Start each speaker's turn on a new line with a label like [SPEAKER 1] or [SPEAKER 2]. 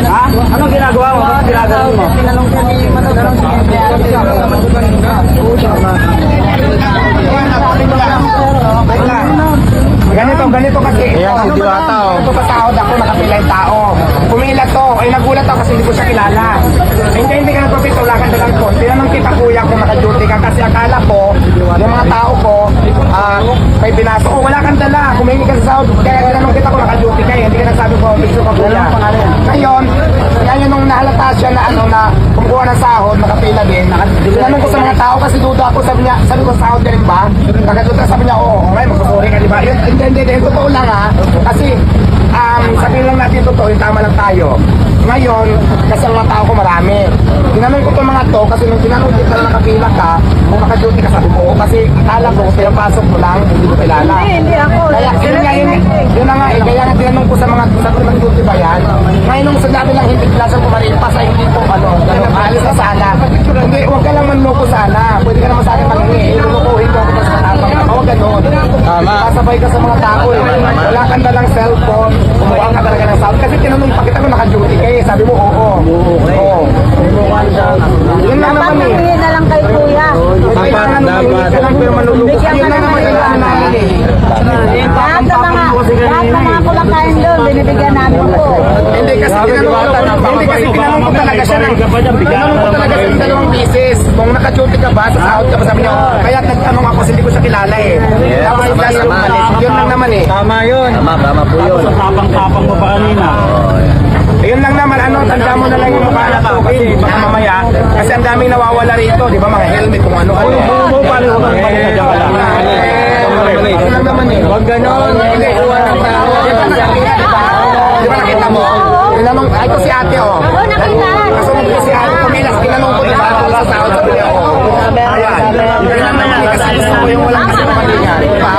[SPEAKER 1] Ha? Anong ginagawa mo? Anong ginagawa mo?
[SPEAKER 2] Tinanong siya ni Matador.
[SPEAKER 3] Ganito kasi ito.
[SPEAKER 1] Ayan, si Diwata, oh.
[SPEAKER 3] Ito pasahod ako, nakapila yung tao. Pumila to, ay nagulat ako kasi hindi ko siya kilala. Hindi ka nagpapitulakan dalang ko. Tinanong kita kuya kung naka-duty ka kasi akala ko, yung mga tao ko, may pinasok. Oh, wala kang dala. Kumingi ka sa sahod. Kaya tinanong kita kung naka-duty ka. Hindi ka nagsabi ko, gusto ka kuya. Ngayon, kaya nung nahalata siya na na kumukuha ng sahod, nakapila din. Tinanong ko sa mga tao kasi duda ako, sabi ko sahod ka rin ba? Nakaduda, sabi niya, oo, ngayon magsusuri ka, di ba? Hindi, totoo lang ha. Kasi, sabihin lang natin totoo, yung tama lang tayo. Ngayon, kasi ang mga tao ko marami. Tinanong ko itong mga to, kasi nung tinanong kita na nakapila ka, kung naka-duty ka, sabi ko, kasi akala ko, pinapasok mo lang, hindi ko kilala.
[SPEAKER 2] Hindi ako.
[SPEAKER 3] Kaya, yun na nga eh, kaya nga tinanong ko sa mga, sa nag-duty ba yan? Ngayon nung sinabi lang, hindi kilasan ko maripas, ay hindi po, alis na sana. Hindi, huwag ka lang manloko sana. Pwede ka naman sa akin manhingi, ilulokohin ko ako sa kanabang. Huwag ganun.
[SPEAKER 1] Tama.
[SPEAKER 3] Pasabay ka sa mga tao eh. Wala kang dalang cellphone, kumuha ka talaga ng sound. Kasi tinanong pa kita kung naka-duty ka eh. Sabi mo, oo. Oo. Yun lang
[SPEAKER 2] Dapat
[SPEAKER 3] naman eh.
[SPEAKER 2] nangyay na lang kay kuya.
[SPEAKER 3] Dapat. Ka lang pero manluloko.
[SPEAKER 2] Bigyan
[SPEAKER 3] Yun
[SPEAKER 2] ka
[SPEAKER 3] lang
[SPEAKER 2] na
[SPEAKER 3] naman
[SPEAKER 2] ng
[SPEAKER 3] yung ano namin eh.
[SPEAKER 2] Lahat ng mga kulakain doon, binibigyan namin po.
[SPEAKER 3] Hindi kasi tinanong ko talaga siya ng tinanong ko talaga siya ng 2 beses kung naka-duty ka ba, sa sahod ka ba, sabi niya, kaya nagtanong ako kasi hindi ko siya kilala eh. Tapos last yung malit, yun lang naman eh.
[SPEAKER 1] Tama yun. Tama po yun. Tapang-tapang mo pa kanina.
[SPEAKER 3] Ayun lang naman, tanda mo na lang yung mukha na token, baka mamaya, kasi ang daming nawawala rito, di ba, mga helmet, kung ano-ano.
[SPEAKER 1] Paano ko kang kanina dyan ka lang?
[SPEAKER 3] Ayun lang naman eh.
[SPEAKER 1] Huwag ganon.
[SPEAKER 3] Hindi, kuha ng tao. Di ba nakita mo? Tinanong, ay ko si ate oh.
[SPEAKER 2] Oo, nakita.
[SPEAKER 3] Kasunod ko si ate, pumilas, tinanong ko diba, kung sa tao sa pinyo ko. Ayan, yun lang naman eh, kasi gusto ko yung walang kasi naman yan. Diba?